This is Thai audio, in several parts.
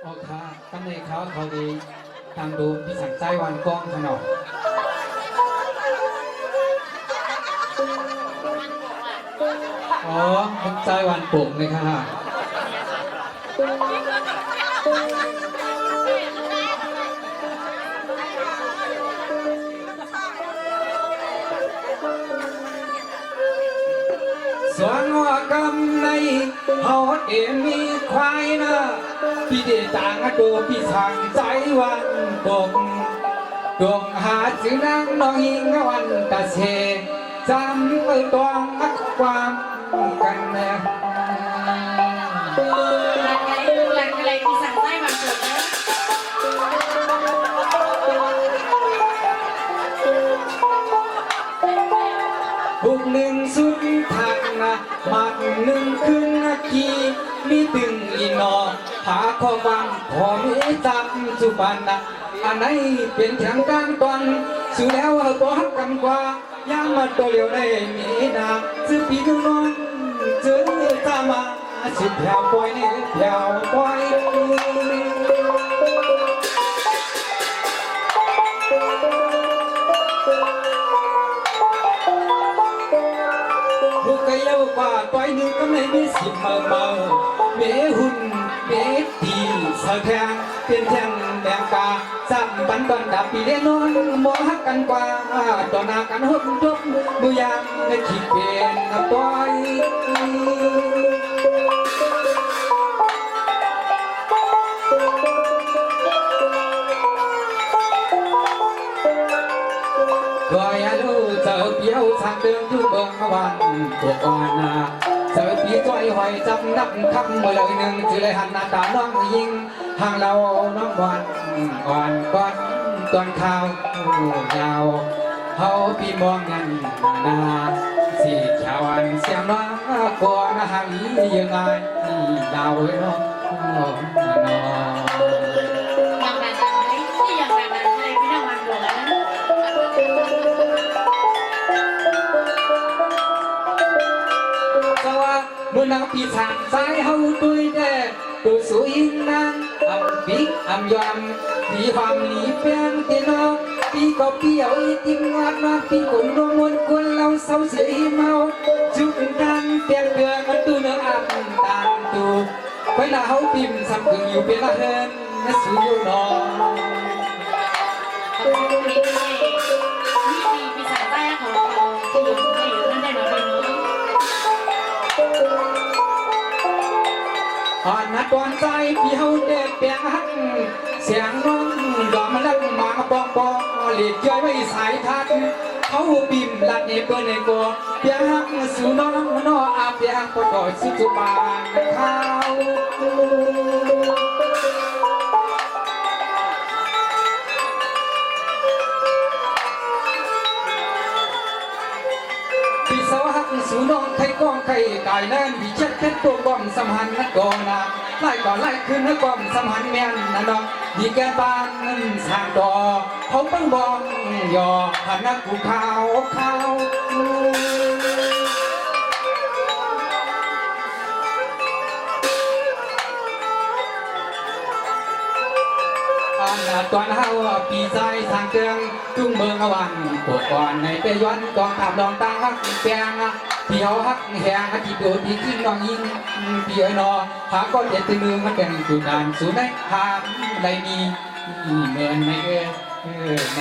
โอเคตั้งในเขาดีทางดูพี่สังใจวันกล้องขนมอ๋อคุณใจวันปุ่มเลยค่ะสวนหัวกำในเฮาเอ็มมีควายนะพี่เดต่างดูพี่สั่งใจวันปกดวงหาจือนางน้องหิงวันตะเชจำตวงอักความกันนะหลังอะไรพี่สั่งใจวันปกนะบุกหนึ่งสุดทางนะมัดหนึ่งขึ้นขีมีตึงอีนอหาข้อฟังพอมีจับสุปันนะอันไหนเป็นแข่งกันตอนสู้แล้วตัวหักกันกว่ายังมาตัวเลียวได้มีนาซื้อปีกนอนเจอตามาสิแถวปล่อยนี่แถวปล่อยบุกไกเยาวกว่าต่อยนึงก็ไม่มีสิบเมาเมหุ่นเมตีสะแทงเป็นแทงแดงกาสัมปันตอนดับปีเดนอนมองหักกันกว่าต่อหน้ากันหดทุกมือยามในขีดเป็นปล่อยก็อย่าดูเจอเปียวทางเดินอยู่เบิ่งวันตัวอ่อนนาเจอปีจ้อยหอยจำนับคำเมื่อเลยหนึ่งจือเลยหันหน้าตาน้องยิงห่างเราน้องบอลอ่อนก้อนตอนข้าวยาวเขาปีมองยันนาสีขาวอันเสียงน้องก่อนหางยังไงดาวน้องอย่างแบบนั้นที่อย่างแบบนั้นเลยพี่น้องวันปกนะสว่าเมื่อนางปีศาจสายเฮาตุยแด่ตัวสวยนางอับปีอับยอมปีความหลีเปียงตีน้องปีก็ปีเอาอีติมวัดมาปีคนรวมมวลคนเราเศร้าเสียเมาจุกดันเตียงเดือมันตัวเนื้ออับตามตูเวลาเฮาปิ่มสับกึ่งอยู่เป็นละเฮินนัสูอยู่นอนี่พี่สั่งใจของที่อยู่ที่อยู่นั่นได้หน่อยเป็นน้องอ่อนนัดตอนใจพี่เฮาเด็ดเปียงหักเสียงน้องดอกมาลักมาปองปองหลีกย้อยไว้สายทัดเขาปิ่มลัดเนเปิลเนโกเปียงหักสู่น้องนออาเปียงปอดอยสุจุบานเขาปีสาวหักสู่น้องไทยก้องไข่กายแน่นวิเช็ดเพชรตัวก้อมสมหันนัดก่อนนะไล่ก่อนไล่ขึ้นนัดก้อมสมหันแม่นนะน้องดีแกบานสร้างดอเขาบังบองยอหันนักกูขาวตอนเฮาปีใจทางเตืองทุ่งเมืองวันปวดก่อนในเปย้อนกองขับลองตั้งฮักแปงที่เฮาฮักแหงที่โดดที่ทิ้งน้องยิงพี่เอ๋ยนอหาก้อนเด็ดที่มือมันเป็นจุดด่านสูนได้หามไรมีเหมือนในใน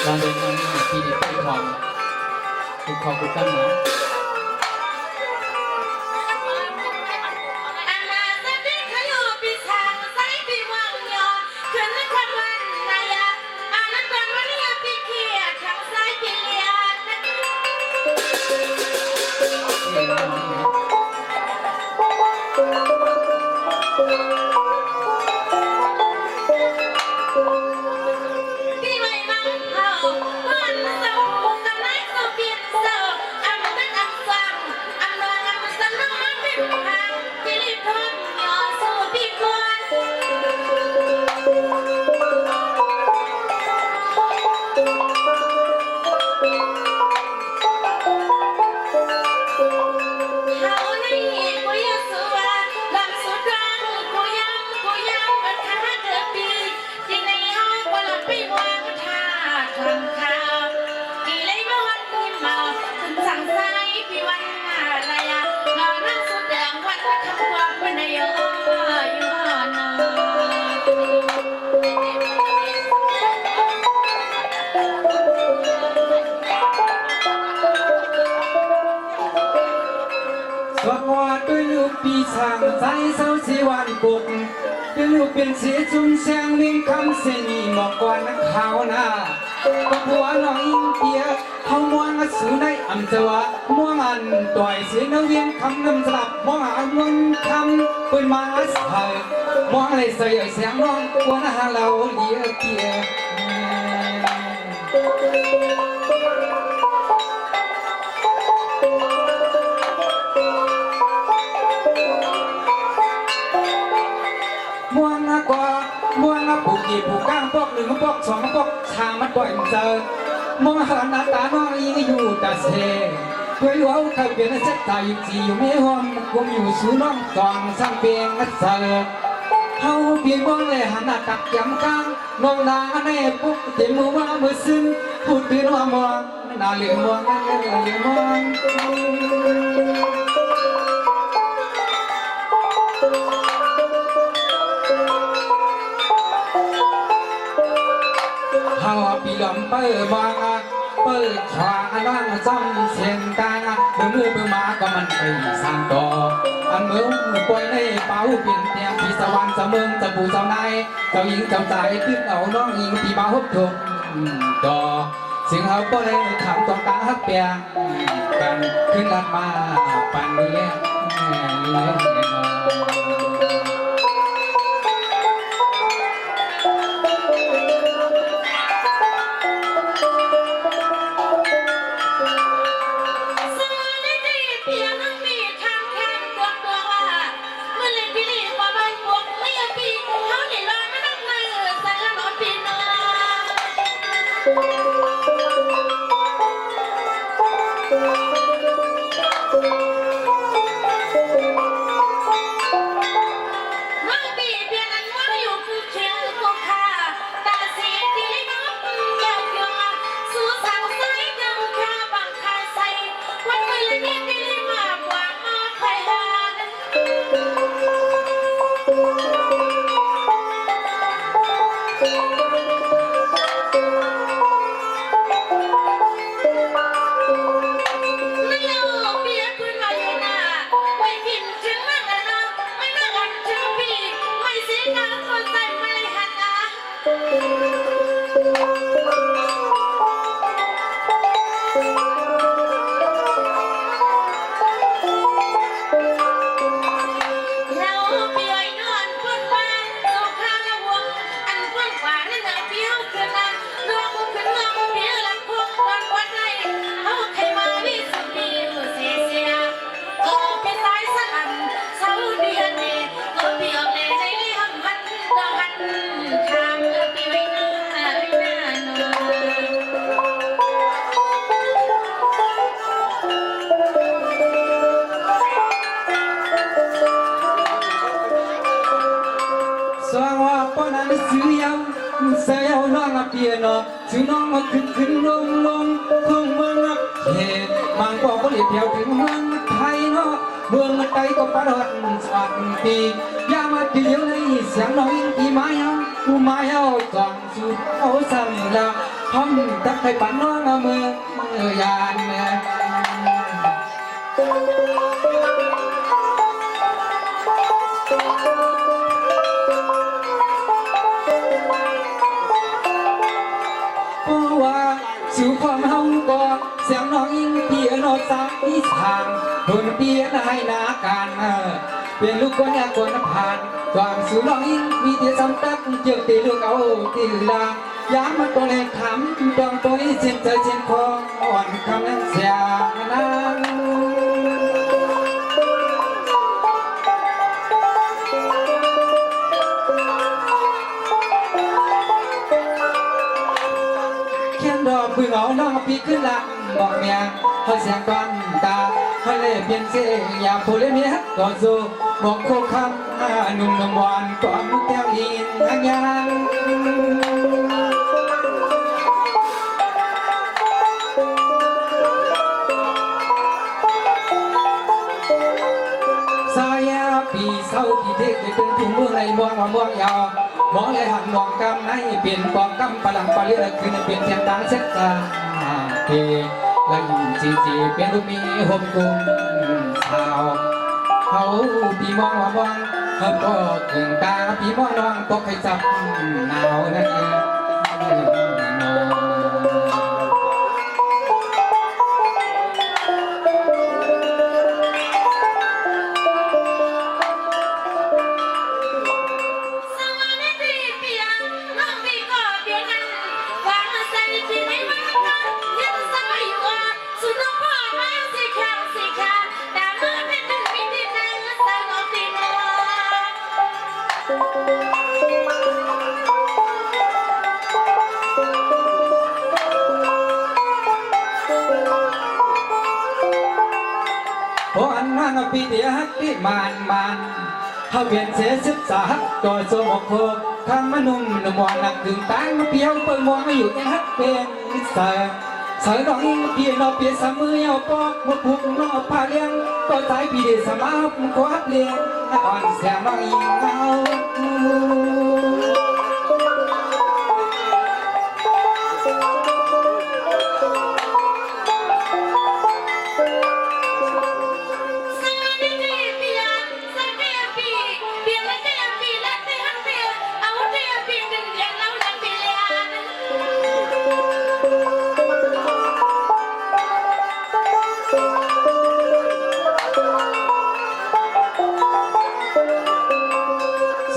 ลองเดินมาที่ดีที่ทองคุณขอบคุณกันนะพี่ไม่นั่งเผา ใจเศร้าสีวันปุกเป็นลูกเป็นสีจุ่มแสงวิ่งคำเสนีหมอกกว่านักข่าวหน้าก็ผัวน้องอิงเตียเขาม่วงสู่ในอันเจวะม่วงอันต่อยเสียนเวียนคำน้ำสลับม่วงหาม่วงคำปืนมาสเฮม่วงเลยเสียเสียงน้องกว่าหน้าเราเลียเกียม่วงกว่าม่วงผูกกี่ผูกก้างพวกหนึ่งพวกสองพวกชามันต่อยเจอมองหาหน้าตาน้องยังอยู่ตาเสเพื่ออยู่เอาเขาเป็นเซ็ตตายอยู่จีอยู่ไม่ห้องคงอยู่สูน้องกองสร้างเพียงนัดเสอเขาเพียงมองเลยหันหน้าตักยำกลางมองหน้าแน่ปุ๊บเต็มมือว่ามือซึ้งพูดตื่นว่ามองหน้าเหลืองมองเหลืองมองเฮาปีลำเปิดมาเปิดขวานั่งซ้ำเส้นตามือมาก็มันไปสร้างต่ออันมือปล่อยในเป้าเปลี่ยนเตียงพี่สวรรค์เสมืองจะปูเจ้านายเจ้าหญิงเจ้าใจขึ้นเอาน้องหญิงที่มาฮบทมต่อสิ่งเขาบ่ได้ทำต้องตาฮักเปียกันขึ้นลัดมาปั่นเลี้ยงเลี้ยงนอนเสียวน้องเปียโนชื่อน้องขึ้นลงคงเมืองเขตบางก็เรียกเดียวถึงเมืองไทยเนาะเมืองใดก็ประดับสักปียามาเกี่ยวในเสียงน้องที่มาเอาจังสุดเอาสั่งละพร้อมตักให้ปันน้องเมืองยานสู่ความเฮาก็เสียงน้องอิงเปียโนสามที่ทางคนเปียนให้นาการเป็นลูกคนยากคนผ่านความสู่น้องอิงมีแต่ซ้ำตักเจือกตีลูกเอาตีลายามมันตัวเล็กขำดองตัวนี้เส้นใจเส้นคออ่อนคำนั้นเสียนางดอกพึ่งเอาน้องปีขึ้นหลังบอกเมียเขาเสียงก้อนตาเขาเลยเปลี่ยนเสียงอยากพูดเลยเมียก่อนสู้บอกโคคำหนุ่มหวานก่อนแก้วอินอันยังสายปีเศร้าที่เด็กเป็นทุ่งเมืองในมองว่าม่วงยาวมองเลยหันมองกำในเปลี่ยนกองกำปลังปลีคือเปลี่ยนเทียนตาเช็ดตาเกลังจีเป็นลูกมีห่มกุ้งสาว เขาพี่มองว่ามองเขาก็ถึงตาพี่มองน้องตกให้จับหนาวนั่นเอง พออันนั้นปีเดียฮักที่มันเขาเปลี่ยนเสียศึกษาก็สมโคข้างมนุ่มนมวนหนักถึงตายมาเปียวเปิงมองมาอยู่ยังฮักเป็นเสือดองอิงพี่นอเปียสมือเอาปอกมุดพุกนอผ้าเลี้ยงก็สายพี่เดสมาบขวาเลี้ยงอ่อนเสียงน้องอิงเอา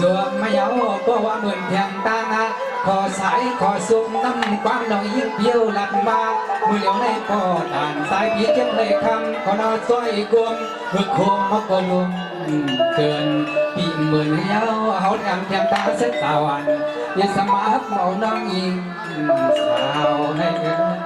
ส่วนมาเยาก็ว่าเหมือนแทงตางาขอสายขอสุกน้ำความน้องยิ่งเพียวหลัดมามือเหลียวในก่อด่านสายพี่เก็บเลยคำขอนอซอยกลมเพื่อโคมมก็ลุมเกินพี่เหมือนเยาเขาแถมแถมตาเส้นสาวันอย่าสมาบเอาน้องยิ่งสาวให้เกิน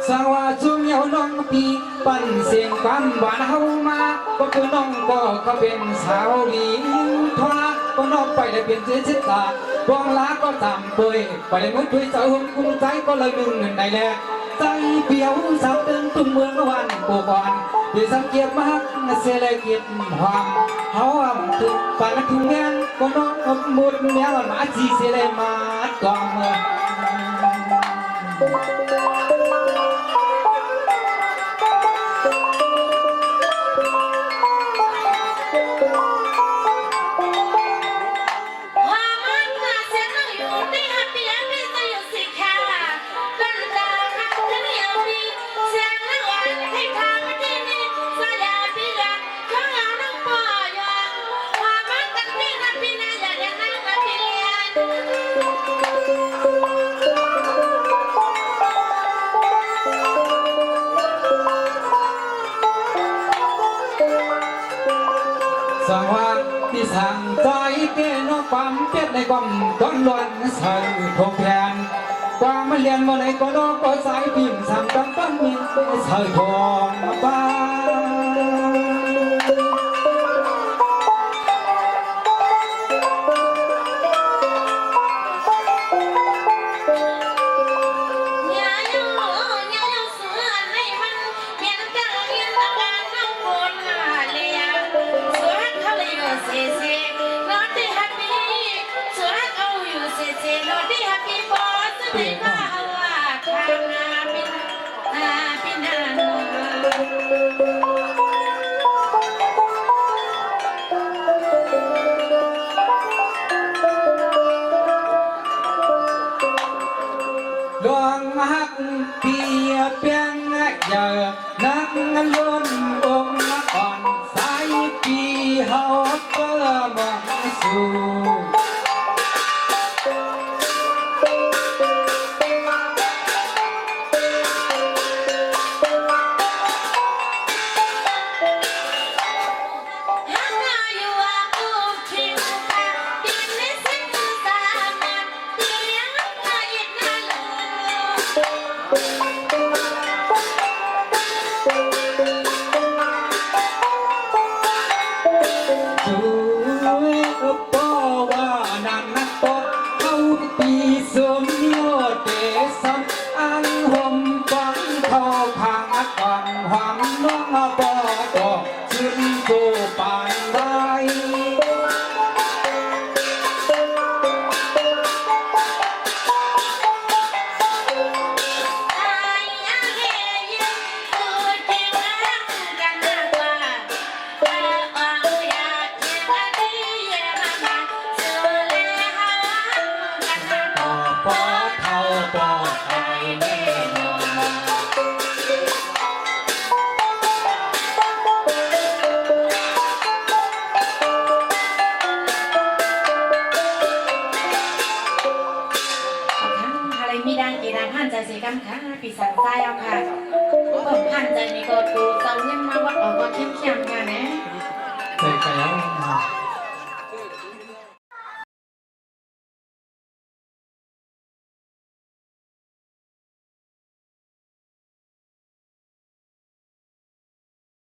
สาวจุ่มเยาน้องพี่ปั่นเสียงความหวานเฮามาก็คือน้องก็เขาเป็นสาวหลีทว่าก็น้องไปได้เป็นเสียชิดตาบองลาก็ตามเปยไปเลยมือถุยสาวหุ่นกุ้งใจก็เลยหนึ่งเงินได้แลใจเปียวสาวเดินตุ้มเมืองวันโบกอนเดี๋ยวสังเกตมากเสียเลยเกียรติความเฮาถึงปั่นทุ่งแงนก็น้องหมดแมวมาจีเสียเลยมาตอมเมืองสังวาที่สั่งใจเกนอความเพียรในความต้นล้วนใส่ทงแทนความมาเรียนมาในก็นอก็สายพิมพ์สั่งตั้งต้นมีใส่ทองบ้าดวงหักเปียเปียงเยอะนักล้นองค์อ่อนสายปีเฮาเปิดมองสู่ เ มีดังกี่ดังหันใจสีกำค่ะปีศาจใต้เอาค่ะผมหันใจนี่ก็ดูเจ้าเงินมาวัดออกก็เข้มๆค่ะนะ ใจแข็ง